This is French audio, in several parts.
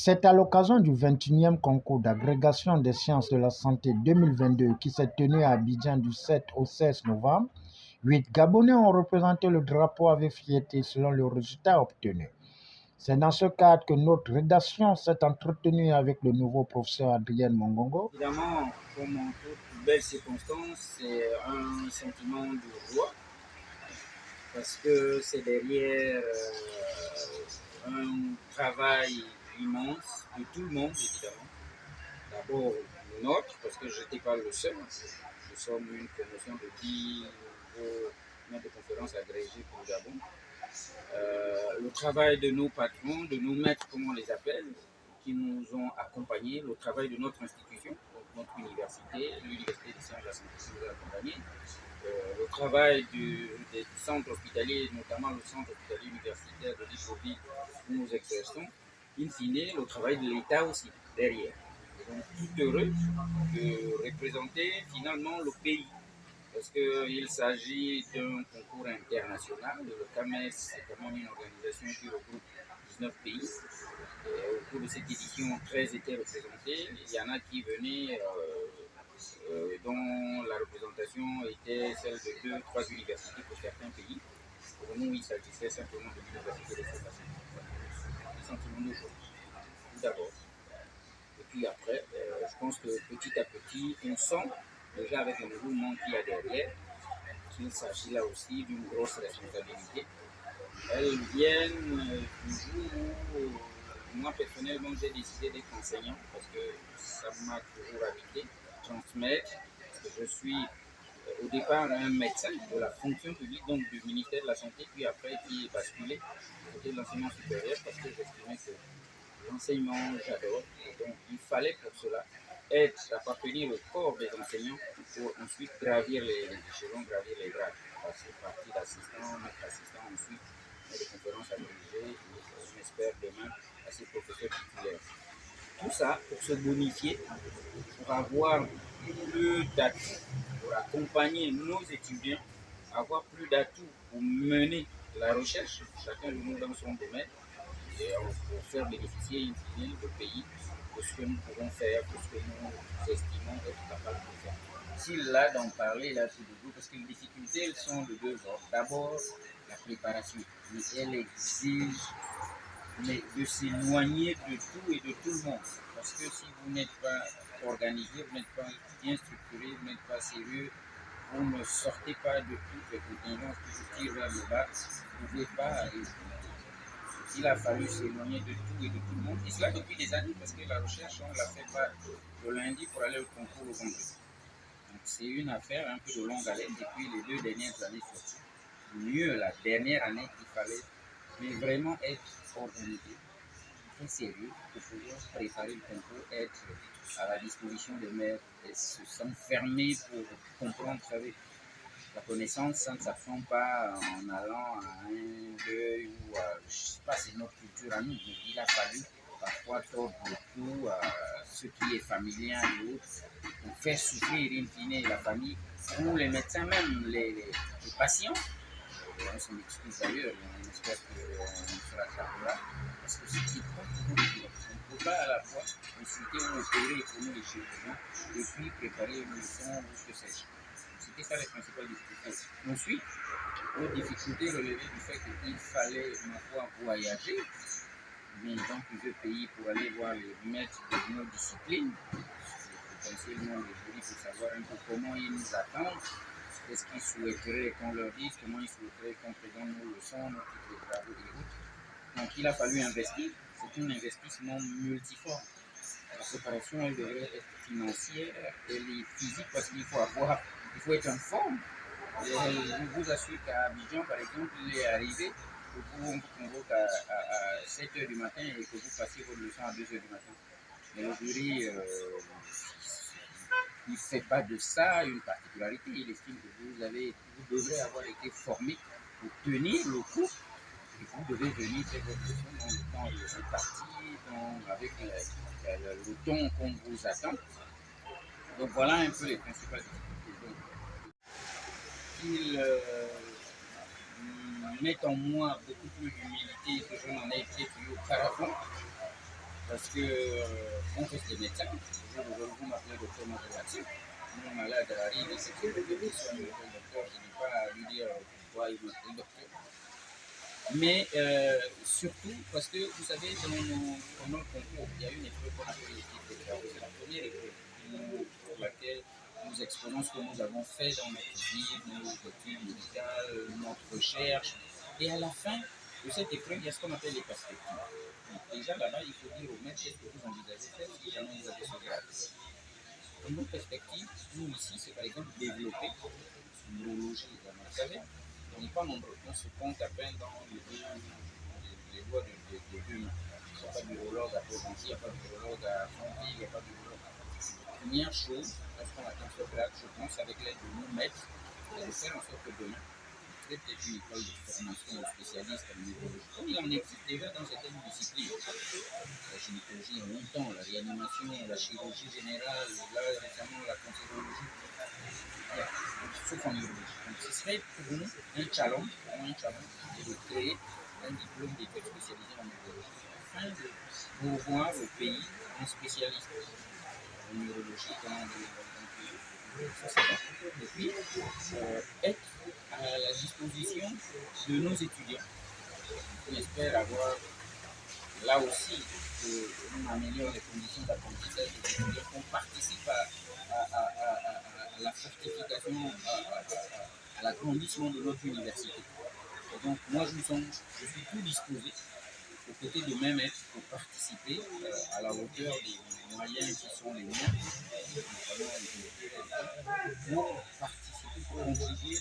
C'est à l'occasion du 21e concours d'agrégation des sciences de la santé 2022 qui s'est tenu à Abidjan du 7 au 16 novembre. 8 Gabonais ont représenté le drapeau avec fierté selon les résultats obtenus. C'est dans ce cadre que notre rédaction s'est entretenue avec le nouveau professeur Adrien Mongongo. Évidemment, comme en toute belle circonstance, c'est un sentiment de joie parce que c'est derrière un travail immense de tout le monde, évidemment. D'abord notre, parce que je n'étais pas le seul. Nous sommes une promotion de 10 nouveaux maîtres de conférences agrégés pour le Gabon. Le travail de nos patrons, de nos maîtres, comme on les appelle, qui nous ont accompagnés, le travail de notre institution, notre université, l'Université des sciences de la santé qui nous a accompagnés, le travail des centres hospitaliers, notamment le centre hospitalier universitaire de l'Ipovie où nous exerçons, in fine, le travail de l'État aussi, derrière. Et donc, tout heureux de représenter finalement le pays. Parce qu'il s'agit d'un concours international. Le CAMES, c'est quand même une organisation qui regroupe 19 pays. Et au cours de cette édition, 13 étaient représentés. Il y en a qui venaient, dont la représentation était celle de 2-3 universités pour certains pays. Pour nous, il s'agissait simplement de l'université de formation. Le sentiment d'aujourd'hui, tout d'abord. Et puis après, je pense que petit à petit, on sent, déjà avec le mouvement qu'il y a derrière, qu'il s'agit là aussi d'une grosse responsabilité. Elles viennent du jour où moi personnellement j'ai décidé d'être enseignant parce que ça m'a toujours habité, transmettre, parce que je suis au départ un médecin de la fonction publique, donc du ministère de la Santé, puis après qui est basculé côté de l'enseignement supérieur parce que j'estimais que l'enseignement j'adore, et donc il fallait pour cela appartenir au corps des enseignants pour ensuite gravir les échelons, gravir les grades, passer partie d'assistant, maître assistant, ensuite des conférences agrégées et on espère demain à ces professeurs titulaires. Tout ça pour se bonifier, pour avoir plus d'atouts, pour accompagner nos étudiants, avoir plus d'atouts pour mener la recherche, chacun de nous dans son domaine, et pour faire bénéficier in fine le pays de ce que nous pouvons faire, de ce que nous estimons être capables de faire. S'il a d'en parler là tout de parce que les difficultés elles sont de deux ordres. D'abord, la préparation, mais elle exige de s'éloigner de tout et de tout le monde. Parce que si vous n'êtes pas organisé, vous n'êtes pas bien structuré, vous n'êtes pas sérieux, vous ne sortez pas de toutes les contingences qui vous tirent vers le bas, vous ne pouvez pas aller. Il a fallu s'éloigner de tout et de tout le monde. Et cela depuis des années, parce que la recherche, on ne la fait pas le lundi pour aller au concours au vendredi. Donc c'est une affaire un peu de longue haleine depuis les 2 dernières années surtout. Mieux la dernière année, il fallait mais vraiment être organisé, très sérieux pour pouvoir préparer le concours, être à la disposition des maîtres et s'enfermer pour comprendre, vous savez, la connaissance, ça ne s'apprend pas en allant à un deuil ou je ne sais pas, c'est notre culture à nous. Mais il a fallu parfois tordre le cou à ce qui est familial et autres pour faire souffrir in fine la famille ou les médecins, même les patients. On s'en excuse d'ailleurs, on espère qu'on se rattrapera parce que ce n'est pas toujours évident. On ne peut pas à la fois consulter ou opérer pour nous les chirurgiens et puis préparer une leçon ou ce que sais-je. C'était ça les principales difficultés. Ensuite, autre difficulté relevée du fait qu'il fallait, ma foi, voyager dans plusieurs pays pour aller voir les maîtres de nos disciplines, potentiellement les jurys pour savoir un peu comment ils nous attendent, qu'est-ce qu'ils souhaiteraient qu'on leur dise, comment ils souhaiteraient qu'on présente nos leçons, nos titres de travaux et autres. Donc il a fallu investir, c'est un investissement multiforme. La préparation, elle devrait être financière, elle est physique parce qu'il faut être en forme. Et je vous assure qu'à Abidjan, par exemple, il est arrivé que on vous convoque à 7h du matin et que vous passiez votre leçon à 2h du matin. Mais le jury, il ne fait pas de ça une particularité. Il estime que vous devrez avoir été formé pour tenir le coup. Et vous devez venir faire votre leçon dans le temps est parti, avec le ton qu'on vous attend. Donc voilà un peu les principales difficultés. Donc, qu'ils mettent en moi beaucoup plus d'humilité que je n'en ai été auparavant. Parce que on reste des médecins. Vous m'appelez docteur Motoati. Mon malade arrive, il sait que le docteur, je n'ai pas à lui dire pourquoi il m'appelle docteur. Mais surtout parce que vous savez, pendant le concours, il y a une épreuve qu'on appelle l'équipe de travail. C'est la première épreuve pour laquelle nous exposons ce que nous avons fait dans notre vie, nos études médicales, notre recherche. Et à la fin de cette épreuve, il y a ce qu'on appelle les perspectives. Donc, déjà là-bas, il faut dire aux maîtres qu'est-ce que vous envisagez de faire si jamais vous avez ce grade. Une autre perspective, nous ici, c'est par exemple développer l'urologie. Vous savez, on n'est pas nombreux, on se compte à peine dans les doigts de deux mains. Il n'y a pas d'urologue à Port-Gentil, il n'y a pas d'urologue à Fontville, il n'y a pas d'urologue. Première chose, lorsqu'on atteint ce grade, je pense, avec l'aide de nos maîtres, c'est de faire en sorte que demain, peut-être une école de formation de spécialistes en urologie, comme il en existe déjà dans certaines disciplines. La gynécologie en longtemps, la réanimation, la chirurgie générale, là récemment la cancérologie, sauf en urologie. Donc ce serait pour nous un challenge, de créer un diplôme d'école spécialisée en urologie, afin de pouvoir au pays un spécialiste en urologie dans le et puis être à la disposition de nos étudiants. On espère avoir là aussi qu'on améliore les conditions d'apprentissage des étudiants, qu'on participe à la fortification, à l'agrandissement de notre université. Et donc moi je suis tout disposé aux côtés de mes maîtres pour participer à la hauteur des moyens qui sont les miens, pour participer, pour contribuer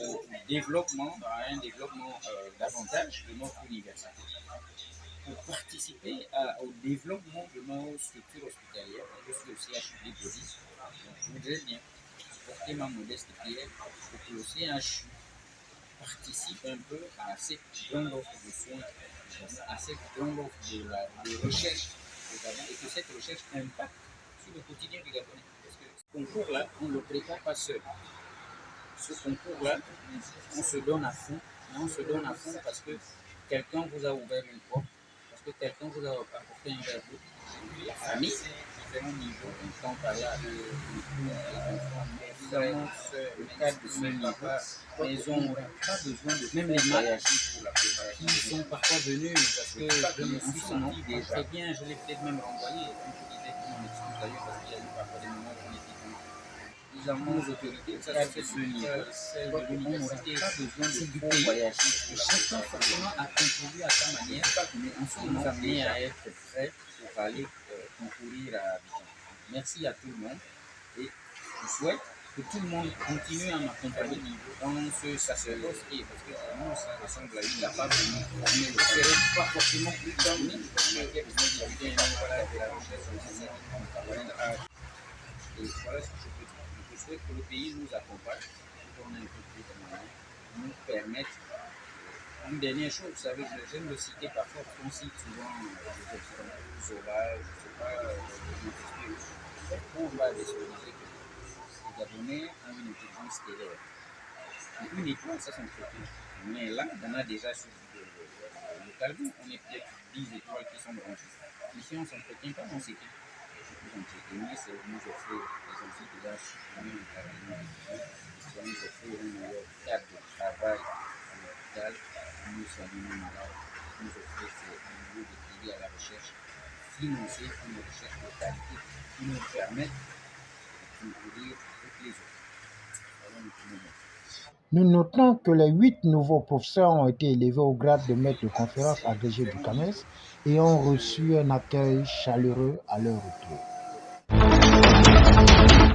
au développement, à un développement davantage de notre université, pour participer au développement de nos structures hospitalières. Je suis aussi CHU de Bodi, donc je voudrais bien apporter ma modeste pierre pour que le CHU participe un peu à cette grande offre de soins, à cette grande offre de recherche et que cette recherche impacte sur le quotidien du Gabonais. Parce que ce concours-là, on ne le prépare pas seul. Ce concours-là, on se donne à fond, mais on se donne à fond parce que quelqu'un vous a ouvert une porte, parce que quelqu'un vous a apporté un verre d'eau. La famille, différents niveaux, on par là évidemment, le cadre de ce niveau, mais ils n'ont pas besoin de même les mariages pour la préparation. Qui sont parfois venus parce que je me suis senti déjà très bien, je l'ai peut-être même renvoyé, comme je disais, tout mon excuse d'ailleurs, parce qu'il y a eu parfois des moments où on était suffisamment aux autorités, ça c'est ce niveau, celle de l'université, pas besoin de du pays, voyager. Chacun forcément a contribué à sa manière, mais on se nous amené à être prêt pour aller concourir à Abidjan. Merci à tout le monde et je souhaite que tout le monde continue à m'accompagner dans ce sacerdoce parce que pour nous ça ressemble à une lapin pour nous former le cerveau, pas forcément plus dominant, parce qu'il y a besoin d'étudier de la recherche et voilà ce que je peux dire. Je souhaite que le pays nous accompagne, qu'on ait un peu plus de moyens, nous permette. Une dernière chose, vous savez, j'aime le citer parfois, parce qu'on cite souvent les expériences Zola, je ne sais pas, on va visualiser que les Gabonais ont une intelligence stellaire. Et une étoile, ça s'entretient. Mais là, on a déjà sur le calcul, on est peut-être 10 étoiles qui sont branchées. Ici, on ne s'entretient pas, on s'éteint. Mais c'est nous offrir les amphithéâtres supprimés en carrément, ça nous offrir un meilleur cadre de travail à l'hôpital, nous soignons malades, nous offrir un niveau de crédit à la recherche, financer une recherche de qualité qui nous permette de concourir avec les autres. Voilà notre moment. Nous notons que les 8 nouveaux professeurs ont été élevés au grade de maître de conférence agrégé du CAMES et ont reçu un accueil chaleureux à leur retour.